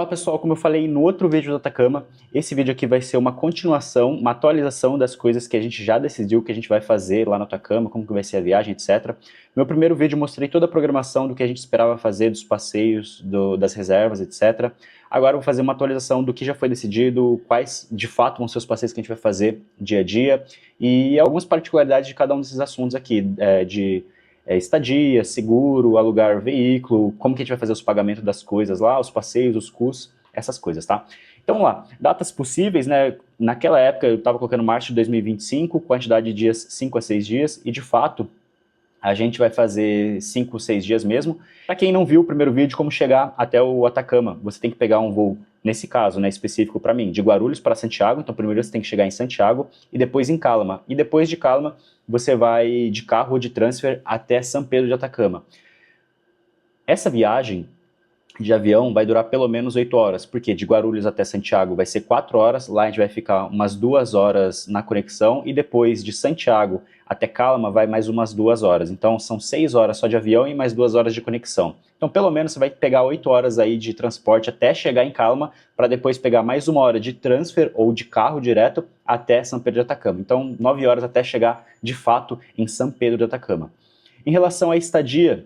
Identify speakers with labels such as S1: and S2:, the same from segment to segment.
S1: Fala pessoal, como eu falei no outro vídeo do Atacama, esse vídeo aqui vai ser uma continuação, uma atualização das coisas que a gente já decidiu que a gente vai fazer lá no Atacama, como que vai ser a viagem, etc. No meu primeiro vídeo eu mostrei toda a programação do que a gente esperava fazer, dos passeios, das reservas, etc. Agora eu vou fazer uma atualização do que já foi decidido, quais de fato vão ser os passeios que a gente vai fazer dia a dia e algumas particularidades de cada um desses assuntos aqui, estadia, seguro, alugar veículo, como que a gente vai fazer os pagamentos das coisas lá, os passeios, os custos, essas coisas, tá? Então vamos lá, datas possíveis, né? Naquela época eu estava colocando março de 2025, quantidade de dias 5 a 6 dias, e de fato a gente vai fazer 5 ou 6 dias mesmo. Para quem não viu o primeiro vídeo, como chegar até o Atacama, você tem que pegar um voo, nesse caso, né, específico para mim, de Guarulhos para Santiago. Então primeiro você tem que chegar em Santiago e depois em Calama. E depois de Calama você vai de carro ou de transfer até São Pedro de Atacama. Essa viagem de avião vai durar pelo menos 8 horas, porque de Guarulhos até Santiago vai ser 4 horas, lá a gente vai ficar umas 2 horas na conexão, e depois de Santiago até Calama vai mais umas 2 horas, então são 6 horas só de avião e mais 2 horas de conexão. Então pelo menos você vai pegar 8 horas aí de transporte até chegar em Calama, para depois pegar mais 1 hora de transfer ou de carro direto até São Pedro de Atacama. Então 9 horas até chegar de fato em São Pedro de Atacama. Em relação à estadia,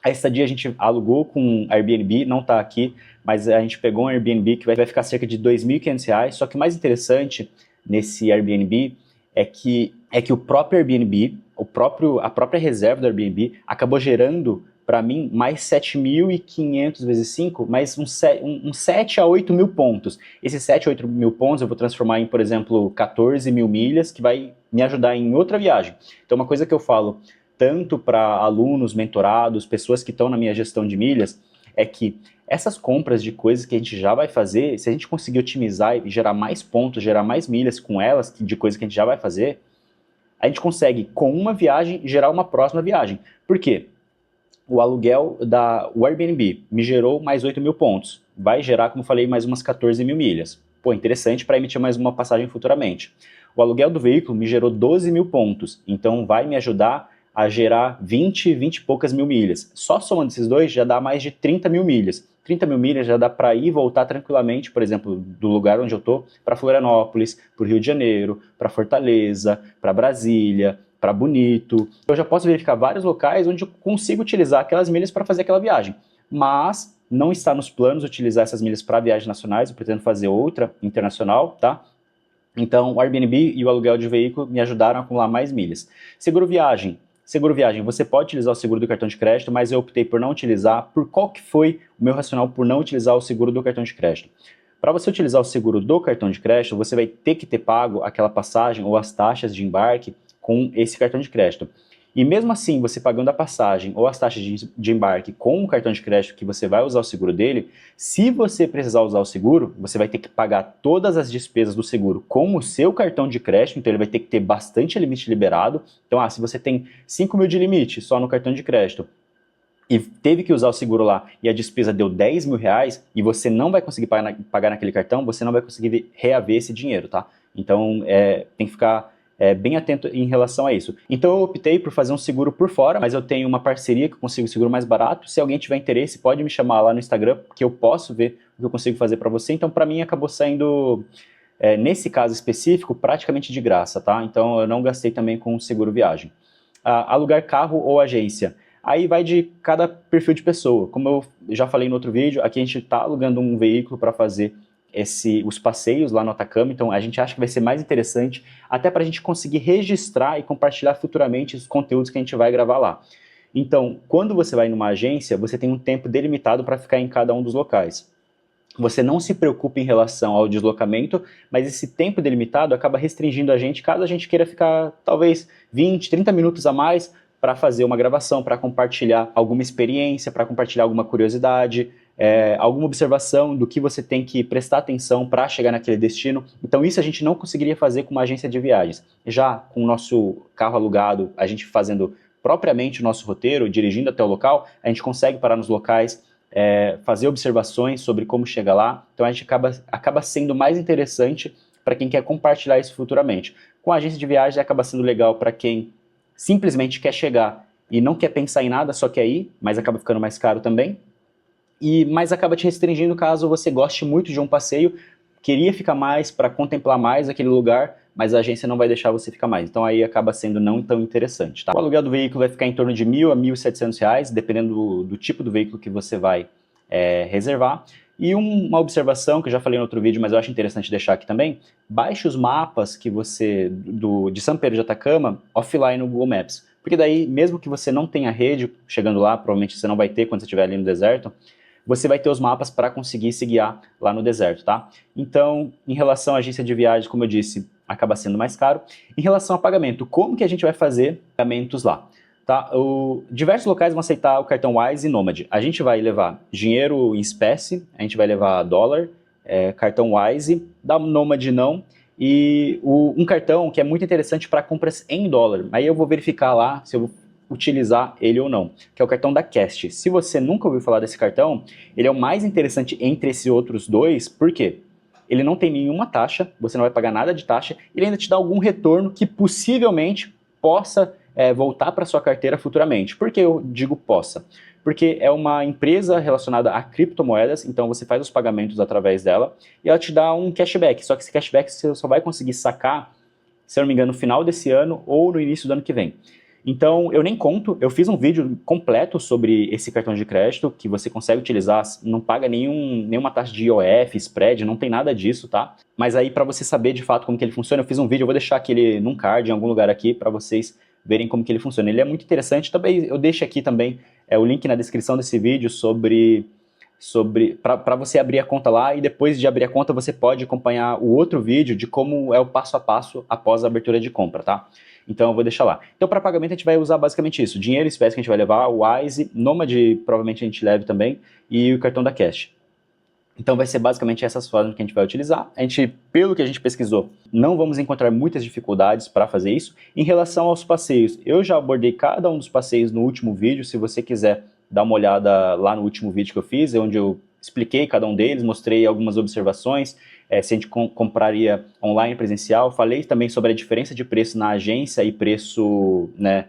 S1: a estadia a gente alugou com Airbnb, não está aqui, mas a gente pegou um Airbnb que vai ficar cerca de R$ 2.500, só que o mais interessante nesse Airbnb é que o próprio Airbnb, a própria reserva do Airbnb acabou gerando para mim mais 7.500 vezes 5, mais uns 7 a 8 mil pontos. Esses 7 a 8 mil pontos eu vou transformar em, por exemplo, 14 mil milhas, que vai me ajudar em outra viagem. Então uma coisa que eu falo tanto para alunos, mentorados, pessoas que estão na minha gestão de milhas, é que essas compras de coisas que a gente já vai fazer, se a gente conseguir otimizar e gerar mais pontos, gerar mais milhas com elas, de coisas que a gente já vai fazer, a gente consegue, com uma viagem, gerar uma próxima viagem. Por quê? O aluguel o Airbnb me gerou mais 8 mil pontos. Vai gerar, como eu falei, mais umas 14 mil milhas. Pô, interessante para emitir mais uma passagem futuramente. O aluguel do veículo me gerou 12 mil pontos. Então vai me ajudar a gerar 20 e poucas mil milhas. Só somando esses dois já dá mais de 30 mil milhas. 30 mil milhas já dá para ir e voltar tranquilamente, por exemplo, do lugar onde eu estou, para Florianópolis, para o Rio de Janeiro, para Fortaleza, para Brasília, para Bonito. Eu já posso verificar vários locais onde eu consigo utilizar aquelas milhas para fazer aquela viagem. Mas não está nos planos utilizar essas milhas para viagens nacionais, eu pretendo fazer outra internacional, tá? Então o Airbnb e o aluguel de veículo me ajudaram a acumular mais milhas. Seguro viagem. Seguro viagem, você pode utilizar o seguro do cartão de crédito, mas eu optei por não utilizar. Por qual que foi o meu racional por não utilizar o seguro do cartão de crédito? Para você utilizar o seguro do cartão de crédito, você vai ter que ter pago aquela passagem ou as taxas de embarque com esse cartão de crédito. E mesmo assim, você pagando a passagem ou as taxas de embarque com o cartão de crédito que você vai usar o seguro dele, se você precisar usar o seguro, você vai ter que pagar todas as despesas do seguro com o seu cartão de crédito, então ele vai ter que ter bastante limite liberado. Então, se você tem 5 mil de limite só no cartão de crédito e teve que usar o seguro lá e a despesa deu 10 mil reais e você não vai conseguir pagar naquele cartão, você não vai conseguir reaver esse dinheiro, tá? Então, tem que ficar bem atento em relação a isso. Então eu optei por fazer um seguro por fora, mas eu tenho uma parceria que eu consigo seguro mais barato. Se alguém tiver interesse, pode me chamar lá no Instagram, que eu posso ver o que eu consigo fazer para você. Então para mim acabou saindo, nesse caso específico, praticamente de graça, tá? Então eu não gastei também com seguro viagem. Alugar carro ou agência. Aí vai de cada perfil de pessoa. Como eu já falei no outro vídeo, aqui a gente está alugando um veículo para fazer os passeios lá no Atacama, então a gente acha que vai ser mais interessante, até para a gente conseguir registrar e compartilhar futuramente os conteúdos que a gente vai gravar lá. Então, quando você vai numa agência, você tem um tempo delimitado para ficar em cada um dos locais. Você não se preocupa em relação ao deslocamento, mas esse tempo delimitado acaba restringindo a gente, caso a gente queira ficar talvez 20, 30 minutos a mais para fazer uma gravação, para compartilhar alguma experiência, para compartilhar alguma curiosidade, alguma observação do que você tem que prestar atenção para chegar naquele destino. Então isso a gente não conseguiria fazer com uma agência de viagens. Já com o nosso carro alugado, a gente fazendo propriamente o nosso roteiro, dirigindo até o local, a gente consegue parar nos locais, fazer observações sobre como chega lá. Então a gente acaba sendo mais interessante para quem quer compartilhar isso futuramente. Com a agência de viagens acaba sendo legal para quem simplesmente quer chegar e não quer pensar em nada, só quer ir, mas acaba ficando mais caro também. mas acaba te restringindo caso você goste muito de um passeio, queria ficar mais para contemplar mais aquele lugar, mas a agência não vai deixar você ficar mais. Então aí acaba sendo não tão interessante. Tá? O aluguel do veículo vai ficar em torno de R$ 1.000 a R$ 1.700, dependendo do tipo do veículo que você vai reservar. E uma observação que eu já falei no outro vídeo, mas eu acho interessante deixar aqui também, baixe os mapas que você de São Pedro de Atacama offline no Google Maps. Porque daí, mesmo que você não tenha rede chegando lá, provavelmente você não vai ter quando você estiver ali no deserto, você vai ter os mapas para conseguir se guiar lá no deserto, tá? Então, em relação à agência de viagens, como eu disse, acaba sendo mais caro. Em relação a pagamento, como que a gente vai fazer pagamentos lá? Tá? Diversos locais vão aceitar o cartão Wise e Nomad. A gente vai levar dinheiro em espécie, a gente vai levar dólar, cartão Wise, da Nomad não, e um cartão que é muito interessante para compras em dólar. Aí eu vou verificar lá se eu vou utilizar ele ou não, que é o cartão da Cast. Se você nunca ouviu falar desse cartão, ele é o mais interessante entre esses outros dois, por quê? Ele não tem nenhuma taxa, você não vai pagar nada de taxa, ele ainda te dá algum retorno que possivelmente possa voltar para sua carteira futuramente. Por que eu digo possa? Porque é uma empresa relacionada a criptomoedas, então você faz os pagamentos através dela e ela te dá um cashback, só que esse cashback você só vai conseguir sacar, se eu não me engano, no final desse ano ou no início do ano que vem. Então, eu nem conto, eu fiz um vídeo completo sobre esse cartão de crédito, que você consegue utilizar, não paga nenhuma taxa de IOF, spread, não tem nada disso, tá? Mas aí, para você saber de fato como que ele funciona, eu fiz um vídeo, eu vou deixar aquele num card, em algum lugar aqui, para vocês verem como que ele funciona. Ele é muito interessante, também eu deixo aqui também o link na descrição desse vídeo para você abrir a conta lá, e depois de abrir a conta você pode acompanhar o outro vídeo de como é o passo a passo após a abertura de compra, tá? Então eu vou deixar lá. Então para pagamento a gente vai usar basicamente isso, dinheiro, espécie que a gente vai levar, o Wise, Nomad provavelmente a gente leve também, e o cartão da Cash. Então vai ser basicamente essas formas que a gente vai utilizar. A gente, pelo que a gente pesquisou, não vamos encontrar muitas dificuldades para fazer isso. Em relação aos passeios, eu já abordei cada um dos passeios no último vídeo, se você quiser dar uma olhada lá no último vídeo que eu fiz, onde eu expliquei cada um deles, mostrei algumas observações, se a gente compraria online presencial, falei também sobre a diferença de preço na agência e preço, né,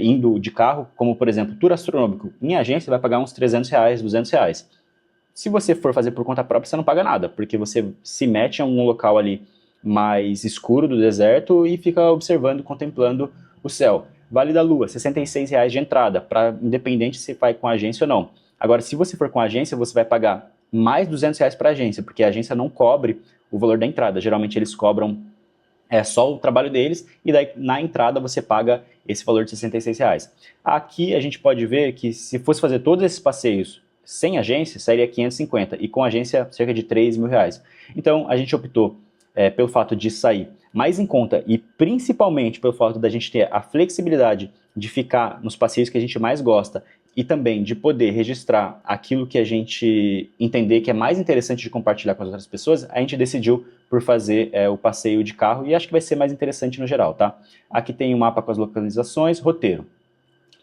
S1: indo de carro, como por exemplo, tour astronômico, em agência você vai pagar uns R$300, R$200. Se você for fazer por conta própria, você não paga nada, porque você se mete em um local ali mais escuro do deserto e fica observando, contemplando o céu. Vale da Lua, R$66 de entrada, independente se vai com agência ou não. Agora, se você for com agência, você vai pagar mais R$200 para a agência, porque a agência não cobre o valor da entrada. Geralmente eles cobram só o trabalho deles, e daí na entrada você paga esse valor de R$66. Aqui a gente pode ver que se fosse fazer todos esses passeios sem agência, sairia 550, e com agência cerca de R$3.000. Então a gente optou pelo fato de sair mais em conta, e principalmente pelo fato da gente ter a flexibilidade de ficar nos passeios que a gente mais gosta, e também de poder registrar aquilo que a gente entender que é mais interessante de compartilhar com as outras pessoas, a gente decidiu por fazer o passeio de carro, e acho que vai ser mais interessante no geral, tá? Aqui tem um mapa com as localizações, roteiro.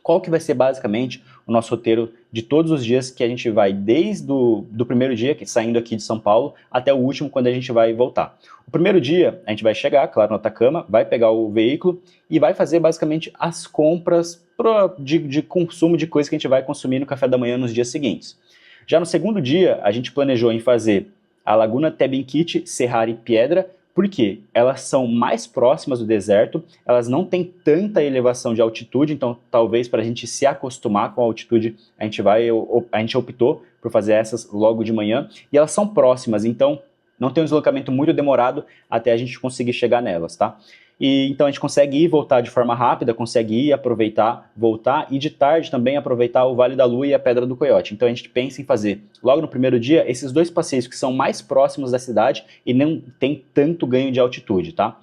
S1: Qual que vai ser basicamente o nosso roteiro de todos os dias que a gente vai, desde do primeiro dia, saindo aqui de São Paulo, até o último, quando a gente vai voltar. O primeiro dia, a gente vai chegar, claro, no Atacama, vai pegar o veículo e vai fazer basicamente as compras de consumo de coisas que a gente vai consumir no café da manhã nos dias seguintes. Já no segundo dia, a gente planejou em fazer a Laguna Tebinquite, Serrari e Piedra, porque elas são mais próximas do deserto, elas não têm tanta elevação de altitude, então talvez para a gente se acostumar com a altitude, a gente optou por fazer essas logo de manhã, e elas são próximas, então não tem um deslocamento muito demorado até a gente conseguir chegar nelas, tá? E então a gente consegue ir e voltar de forma rápida, consegue ir, aproveitar, voltar, e de tarde também aproveitar o Vale da Lua e a Pedra do Coiote. Então a gente pensa em fazer, logo no primeiro dia, esses dois passeios que são mais próximos da cidade e não tem tanto ganho de altitude, tá?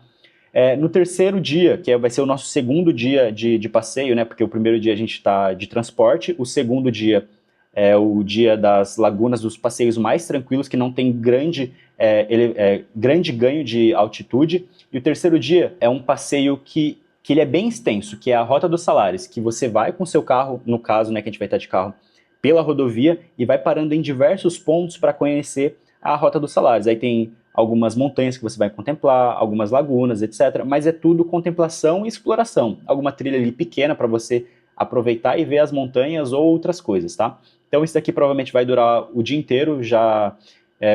S1: No terceiro dia, que vai ser o nosso segundo dia de passeio, né? Porque o primeiro dia a gente está de transporte, o segundo dia é o dia das lagunas, dos passeios mais tranquilos, que não tem grande ganho de altitude. E o terceiro dia é um passeio que ele é bem extenso, que é a Rota dos Salares, que você vai com o seu carro, no caso, né, que a gente vai estar de carro, pela rodovia, e vai parando em diversos pontos para conhecer a Rota dos Salares. Aí tem algumas montanhas que você vai contemplar, algumas lagunas, etc. Mas é tudo contemplação e exploração. Alguma trilha ali pequena para você aproveitar e ver as montanhas ou outras coisas, tá? Então isso daqui provavelmente vai durar o dia inteiro. Já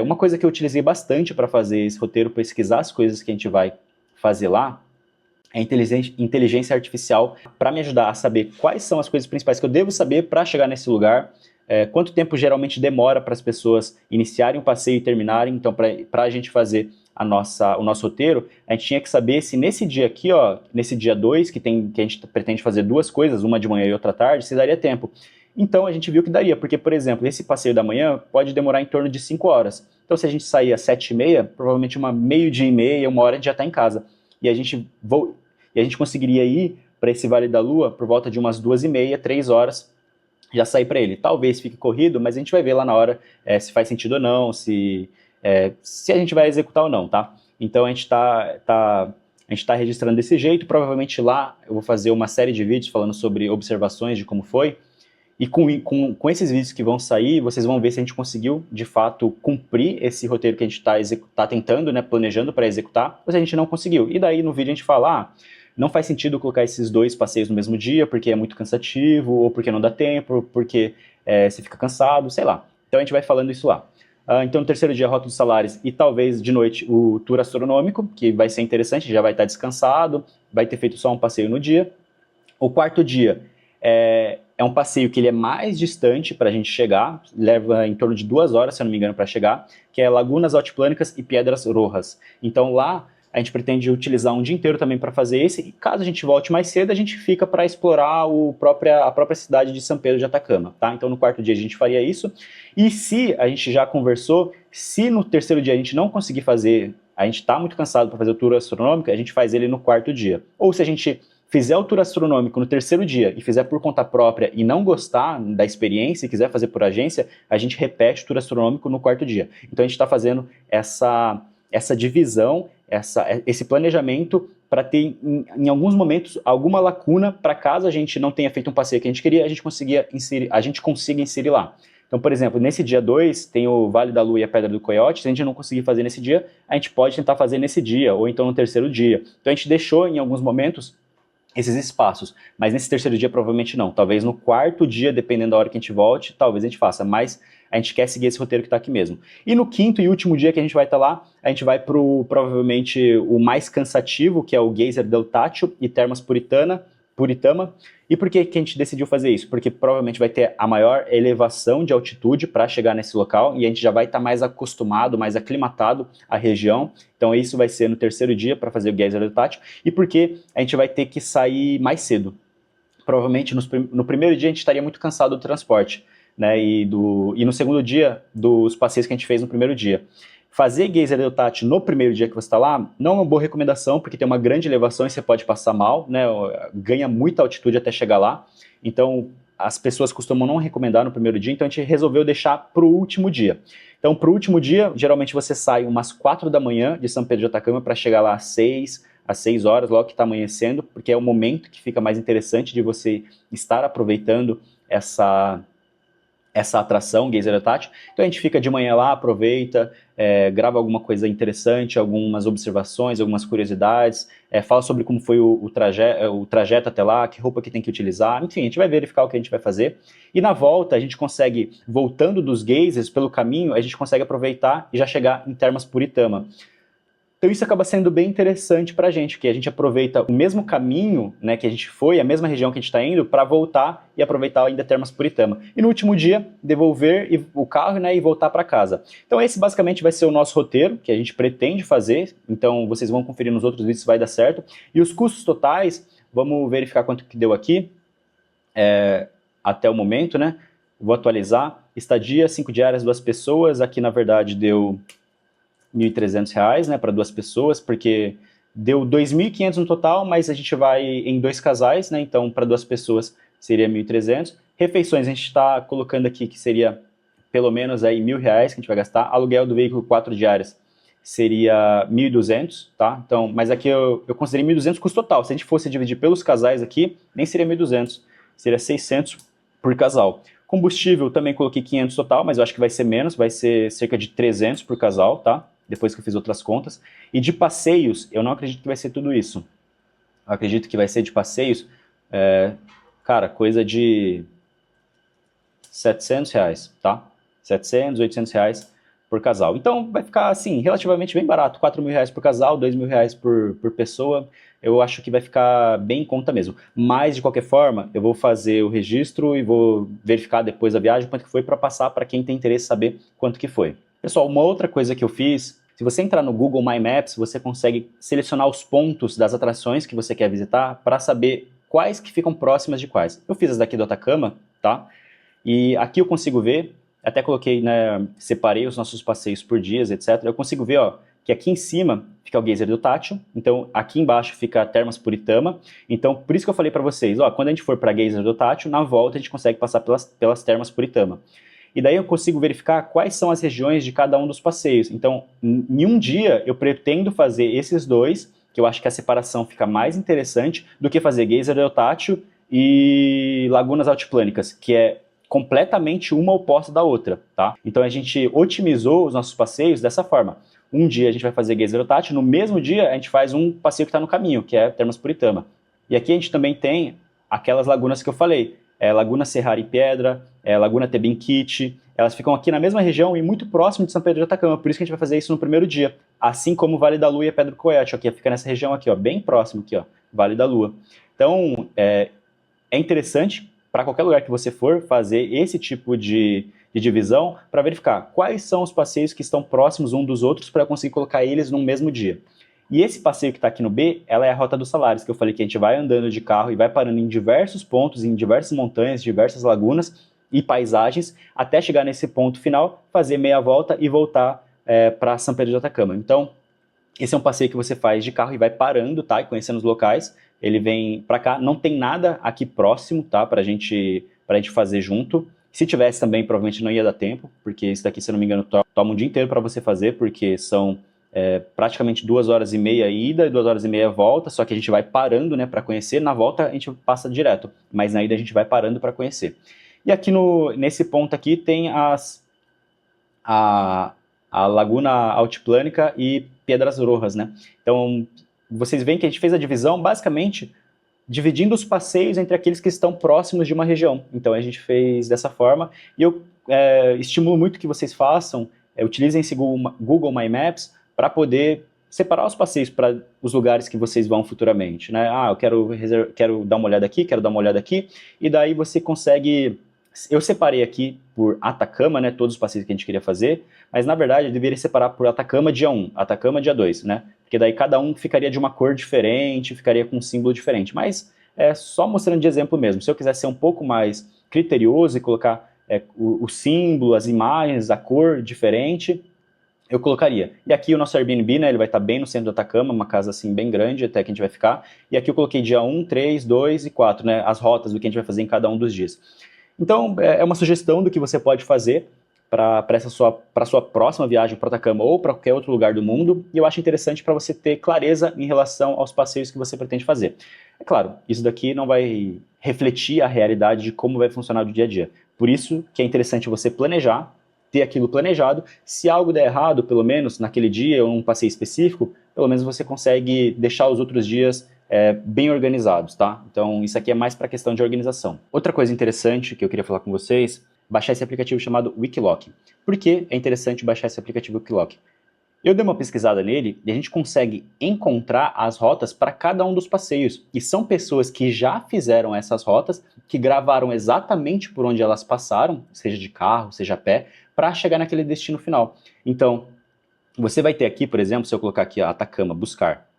S1: uma coisa que eu utilizei bastante para fazer esse roteiro, pesquisar as coisas que a gente vai fazer lá, é a inteligência artificial para me ajudar a saber quais são as coisas principais que eu devo saber para chegar nesse lugar, quanto tempo geralmente demora para as pessoas iniciarem o passeio e terminarem. Então, para a gente fazer o nosso roteiro, a gente tinha que saber se nesse dia aqui, ó, nesse dia 2, que a gente pretende fazer duas coisas, uma de manhã e outra à tarde, se daria tempo. Então a gente viu que daria, porque, por exemplo, esse passeio da manhã pode demorar em torno de 5 horas. Então se a gente sair às 7h30, provavelmente meio-dia e meia, 1 hora a gente já está em casa. E a gente conseguiria ir para esse Vale da Lua por volta de umas 2h30, 3 horas, já sair para ele. Talvez fique corrido, mas a gente vai ver lá na hora se faz sentido ou não, se a gente vai executar ou não, tá? Então a gente está registrando desse jeito. Provavelmente lá eu vou fazer uma série de vídeos falando sobre observações de como foi. E com esses vídeos que vão sair, vocês vão ver se a gente conseguiu, de fato, cumprir esse roteiro que a gente está tentando, né, planejando para executar, ou se a gente não conseguiu. E daí no vídeo a gente fala, não faz sentido colocar esses dois passeios no mesmo dia, porque é muito cansativo, ou porque não dá tempo, porque você fica cansado, sei lá. Então a gente vai falando isso lá. Então no terceiro dia, Rota dos Salares, e talvez de noite o tour astronômico, que vai ser interessante, já vai estar descansado, vai ter feito só um passeio no dia. O quarto dia é um passeio que ele é mais distante para a gente chegar, leva em torno de 2 horas, se eu não me engano, para chegar, que é Lagunas Altiplânicas e Piedras Rojas. Então lá a gente pretende utilizar um dia inteiro também para fazer esse, e caso a gente volte mais cedo, a gente fica para explorar a própria cidade de São Pedro de Atacama, tá? Então no quarto dia a gente faria isso, e se a gente já conversou, se no terceiro dia a gente não conseguir fazer, a gente está muito cansado para fazer o tour astronômico, a gente faz ele no quarto dia. Ou se a gente fizer o tour astronômico no terceiro dia e fizer por conta própria e não gostar da experiência e quiser fazer por agência, a gente repete o tour astronômico no quarto dia. Então a gente está fazendo essa divisão, esse planejamento para ter em alguns momentos alguma lacuna para caso a gente não tenha feito um passeio que a gente queria, a gente consiga inserir lá. Então, por exemplo, nesse dia 2 tem o Vale da Lua e a Pedra do Coiote. Se a gente não conseguir fazer nesse dia, a gente pode tentar fazer nesse dia, ou então no terceiro dia. Então a gente deixou em alguns momentos esses espaços, mas nesse terceiro dia provavelmente não. Talvez no quarto dia, dependendo da hora que a gente volte, talvez a gente faça, mas a gente quer seguir esse roteiro que está aqui mesmo. E no quinto e último dia que a gente vai estar lá, a gente vai para provavelmente o mais cansativo, que é o Geyser del Táchio e Termas Puritama. E por que a gente decidiu fazer isso? Porque provavelmente vai ter a maior elevação de altitude para chegar nesse local e a gente já vai estar mais acostumado, mais aclimatado à região. Então isso vai ser no terceiro dia para fazer o Geyser del Táchio. E porque a gente vai ter que sair mais cedo. Provavelmente no primeiro dia a gente estaria muito cansado do transporte, né? E no segundo dia, dos passeios que a gente fez no primeiro dia. Fazer Geyser del Táchio no primeiro dia que você está lá não é uma boa recomendação, porque tem uma grande elevação e você pode passar mal, né? Ganha muita altitude até chegar lá. Então, as pessoas costumam não recomendar no primeiro dia, então a gente resolveu deixar para o último dia. Então, para o último dia, geralmente você sai umas 4 da manhã de São Pedro de Atacama para chegar lá às 6 horas, logo que está amanhecendo, porque é o momento que fica mais interessante de você estar aproveitando essa atração, Geyser del Táchio. Então a gente fica de manhã lá, aproveita, grava alguma coisa interessante, algumas observações, algumas curiosidades, fala sobre como foi o trajeto até lá, que roupa que tem que utilizar, enfim, a gente vai verificar o que a gente vai fazer. E na volta, a gente consegue, voltando dos geysers pelo caminho, a gente consegue aproveitar e já chegar em Termas Puritama. Então isso acaba sendo bem interessante para a gente, porque a gente aproveita o mesmo caminho, né, que a gente foi, a mesma região que a gente está indo, para voltar e aproveitar ainda Termas Puritama. E no último dia, devolver o carro, né, e voltar para casa. Então esse basicamente vai ser o nosso roteiro, que a gente pretende fazer, então vocês vão conferir nos outros vídeos se vai dar certo. E os custos totais, vamos verificar quanto que deu aqui, até o momento, né, vou atualizar. Estadia, 5 diárias, 2 pessoas, aqui na verdade deu R$ 1.300, né, para 2 pessoas, porque deu 2.500 no total, mas a gente vai em 2 casais, né, então para 2 pessoas seria 1.300. Refeições a gente está colocando aqui que seria pelo menos aí R$ 1.000 que a gente vai gastar. Aluguel do veículo 4 diárias seria 1.200, tá? Então, mas aqui eu considerei 1.200 custo total. Se a gente fosse dividir pelos casais aqui, nem seria 1.200, seria 600 por casal. Combustível também coloquei 500 total, mas eu acho que vai ser menos, vai ser cerca de 300 por casal, tá? Depois que eu fiz outras contas. E de passeios, eu não acredito que vai ser tudo isso. Eu acredito que vai ser de passeios, cara, coisa de R$ 700, tá? 700, R$ 800 por casal. Então vai ficar assim, relativamente bem barato, R$ 4.000 por casal, R$ 2.000 por pessoa. Eu acho que vai ficar bem em conta mesmo. Mas de qualquer forma, eu vou fazer o registro e vou verificar depois da viagem quanto que foi para passar para quem tem interesse em saber quanto que foi. Pessoal, uma outra coisa que eu fiz, se você entrar no Google My Maps, você consegue selecionar os pontos das atrações que você quer visitar para saber quais que ficam próximas de quais. Eu fiz as daqui do Atacama, tá? E aqui eu consigo ver, até coloquei, né, separei os nossos passeios por dias, etc. Eu consigo ver, ó, que aqui em cima fica o Geyser do Tátil, então aqui embaixo fica a Termas Puritama. Então, por isso que eu falei para vocês, ó, quando a gente for para Geyser do Tátil, na volta a gente consegue passar pelas Termas Puritama. E daí eu consigo verificar quais são as regiões de cada um dos passeios. Então, em um dia eu pretendo fazer esses dois, que eu acho que a separação fica mais interessante do que fazer Geyser do Tátil e Lagunas Altiplânicas, que é completamente uma oposta da outra, tá? Então a gente otimizou os nossos passeios dessa forma. Um dia a gente vai fazer Geyser do Tátil, no mesmo dia a gente faz um passeio que está no caminho, que é Termas Puritama. E aqui a gente também tem aquelas lagunas que eu falei, Laguna Serrara e Pedra, Laguna Tebinquite, elas ficam aqui na mesma região e muito próximo de São Pedro de Atacama, por isso que a gente vai fazer isso no primeiro dia. Assim como o Vale da Lua e a Pedra do Coyote, que fica nessa região aqui, ó, bem próximo aqui, ó, Vale da Lua. Então, é interessante para qualquer lugar que você for fazer esse tipo de divisão para verificar quais são os passeios que estão próximos um dos outros para conseguir colocar eles no mesmo dia. E esse passeio que está aqui no B, ela é a Rota dos Salários, que eu falei que a gente vai andando de carro e vai parando em diversos pontos, em diversas montanhas, diversas lagunas e paisagens, até chegar nesse ponto final, fazer meia volta e voltar para São Pedro de Atacama. Então, esse é um passeio que você faz de carro e vai parando, tá? E conhecendo os locais. Ele vem para cá, não tem nada aqui próximo, tá? Pra gente fazer junto. Se tivesse também, provavelmente não ia dar tempo, porque isso daqui, se eu não me engano, toma um dia inteiro para você fazer, porque são praticamente 2h30 ida e 2h30 volta, só que a gente vai parando, né, para conhecer. Na volta a gente passa direto, mas na ida a gente vai parando para conhecer. E aqui nesse ponto aqui tem a Laguna Altiplânica e Piedras Rojas, né? Então, vocês veem que a gente fez a divisão, basicamente, dividindo os passeios entre aqueles que estão próximos de uma região. Então, a gente fez dessa forma, e eu estimulo muito que vocês façam, utilizem esse Google My Maps para poder separar os passeios para os lugares que vocês vão futuramente, né? Ah, eu quero dar uma olhada aqui, quero dar uma olhada aqui, e daí você consegue... Eu separei aqui por Atacama, né, todos os passeios que a gente queria fazer, mas na verdade eu deveria separar por Atacama dia 1, Atacama dia 2, né? Porque daí cada um ficaria de uma cor diferente, ficaria com um símbolo diferente. Mas é só mostrando de exemplo mesmo. Se eu quiser ser um pouco mais criterioso e colocar o símbolo, as imagens, a cor diferente, eu colocaria. E aqui o nosso Airbnb, né, ele vai estar bem no centro do Atacama, uma casa assim bem grande até que a gente vai ficar. E aqui eu coloquei dia 1, 3, 2 e 4, né, as rotas do que a gente vai fazer em cada um dos dias. Então, é uma sugestão do que você pode fazer para a sua próxima viagem para Atacama ou para qualquer outro lugar do mundo, e eu acho interessante para você ter clareza em relação aos passeios que você pretende fazer. É claro, isso daqui não vai refletir a realidade de como vai funcionar o dia a dia. Por isso que é interessante você planejar, ter aquilo planejado. Se algo der errado, pelo menos naquele dia ou um passeio específico, pelo menos você consegue deixar os outros dias bem organizados, tá? Então isso aqui é mais para questão de organização. Outra coisa interessante que eu queria falar com vocês, baixar esse aplicativo chamado Wikiloc. Por que é interessante baixar esse aplicativo Wikiloc? Eu dei uma pesquisada nele e a gente consegue encontrar as rotas para cada um dos passeios. E são pessoas que já fizeram essas rotas, que gravaram exatamente por onde elas passaram, seja de carro, seja a pé, para chegar naquele destino final. Então, você vai ter aqui, por exemplo, se eu colocar aqui ó, Atacama, buscar,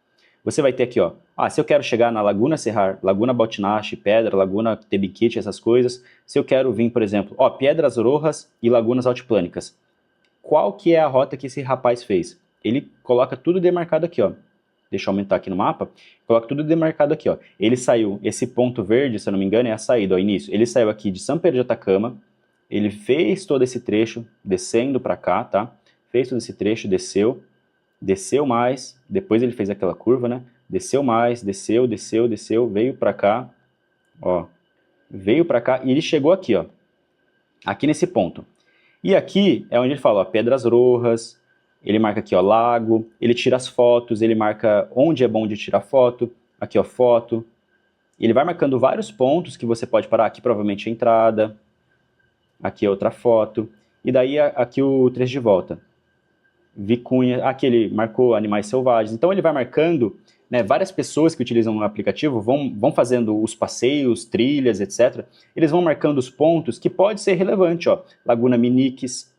S1: você vai ter aqui, ó, se eu quero chegar na Laguna Serrar, Laguna Baltinache, Pedra, Laguna Tebinquite, essas coisas, se eu quero vir, por exemplo, Piedras Rojas e Lagunas Altiplânicas, qual que é a rota que esse rapaz fez? Ele coloca tudo demarcado aqui, ó. Deixa eu aumentar aqui no mapa, coloca tudo demarcado aqui, ó. Ele saiu, esse ponto verde, se eu não me engano, é a saída, ó, início. Ele saiu aqui de São Pedro de Atacama, ele fez todo esse trecho, descendo para cá, tá? Fez todo esse trecho, desceu mais, depois ele fez aquela curva, né? Desceu mais, desceu, veio para cá, ó. Veio para cá e ele chegou aqui, ó. Aqui nesse ponto. E aqui é onde ele fala, ó, Pedras Rojas, ele marca aqui, ó, lago, ele tira as fotos, ele marca onde é bom de tirar foto, aqui, ó, foto. Ele vai marcando vários pontos que você pode parar, aqui provavelmente a entrada, aqui é outra foto, e daí aqui o trecho de volta. Vicunha, aqui ele marcou animais selvagens, então ele vai marcando, né, várias pessoas que utilizam o aplicativo vão fazendo os passeios, trilhas, etc. Eles vão marcando os pontos que pode ser relevante, ó, Laguna Miniques,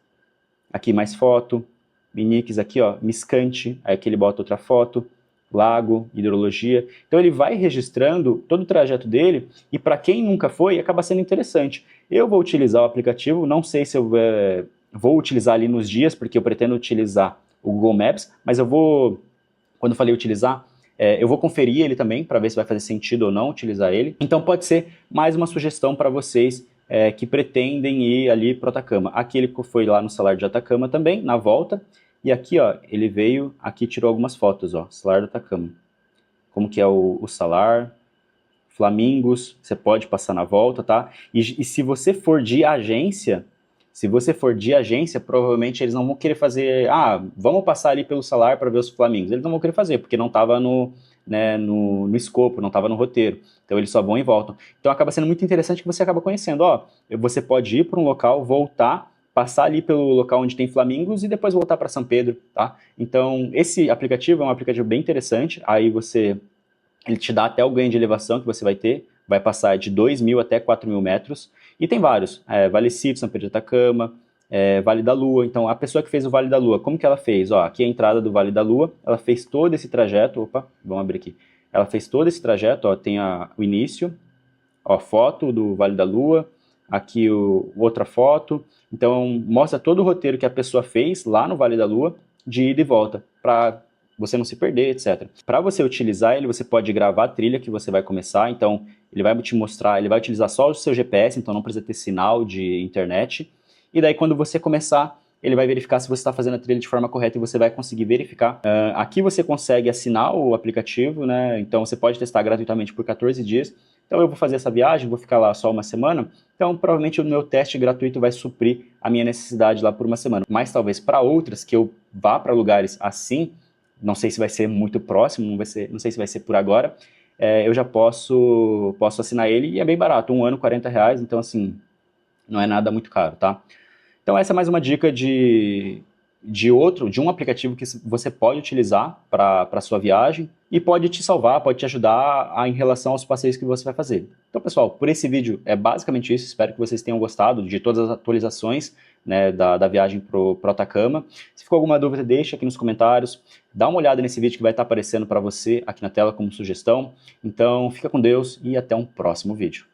S1: aqui mais foto, Miniques aqui, ó, Miscante, aí aqui ele bota outra foto, lago, hidrologia. Então ele vai registrando todo o trajeto dele e para quem nunca foi, acaba sendo interessante. Eu vou utilizar o aplicativo, não sei se eu vou utilizar ali nos dias, porque eu pretendo utilizar o Google Maps, mas eu vou, quando eu falei utilizar, eu vou conferir ele também para ver se vai fazer sentido ou não utilizar ele. Então pode ser mais uma sugestão para vocês que pretendem ir ali para o Atacama. Aqui ele foi lá no Salar de Atacama também, na volta. E aqui, ó, ele veio, aqui tirou algumas fotos, ó, Salar do Atacama. Como que é o salar, flamingos, você pode passar na volta, tá? E se você for de agência, provavelmente eles não vão querer fazer, vamos passar ali pelo salar para ver os flamingos. Eles não vão querer fazer, porque não estava no escopo, não estava no roteiro. Então eles só vão e voltam. Então acaba sendo muito interessante que você acaba conhecendo, ó, você pode ir para um local, voltar, passar ali pelo local onde tem flamingos e depois voltar para São Pedro, tá? Então, esse aplicativo é um aplicativo bem interessante, aí ele te dá até o ganho de elevação que você vai ter, vai passar de 2.000 até 4.000 metros, e tem vários, Vale Cito, São Pedro de Atacama, Vale da Lua. Então, a pessoa que fez o Vale da Lua, como que ela fez? Ó, aqui é a entrada do Vale da Lua, ela fez todo esse trajeto, opa, vamos abrir aqui, ela fez todo esse trajeto, ó, tem o início, ó, foto do Vale da Lua, aqui outra foto, então mostra todo o roteiro que a pessoa fez lá no Vale da Lua, de ida e volta, para você não se perder, etc. Para você utilizar ele, você pode gravar a trilha que você vai começar, então ele vai te mostrar, ele vai utilizar só o seu GPS, então não precisa ter sinal de internet, e daí quando você começar, ele vai verificar se você está fazendo a trilha de forma correta e você vai conseguir verificar. Aqui você consegue assinar o aplicativo, né? Então você pode testar gratuitamente por 14 dias, então eu vou fazer essa viagem, vou ficar lá só uma semana, então provavelmente o meu teste gratuito vai suprir a minha necessidade lá por uma semana. Mas talvez para outras que eu vá para lugares assim, não sei se vai ser muito próximo, não sei se vai ser por agora, eu já posso assinar ele e é bem barato, um ano R$40, então assim, não é nada muito caro, tá? Então essa é mais uma dica de um aplicativo que você pode utilizar para a sua viagem e pode te salvar, pode te ajudar em relação aos passeios que você vai fazer. Então pessoal, por esse vídeo é basicamente isso, espero que vocês tenham gostado de todas as atualizações, né, da viagem pro Atacama. Se ficou alguma dúvida, deixa aqui nos comentários, dá uma olhada nesse vídeo que vai estar aparecendo para você aqui na tela como sugestão. Então fica com Deus e até um próximo vídeo.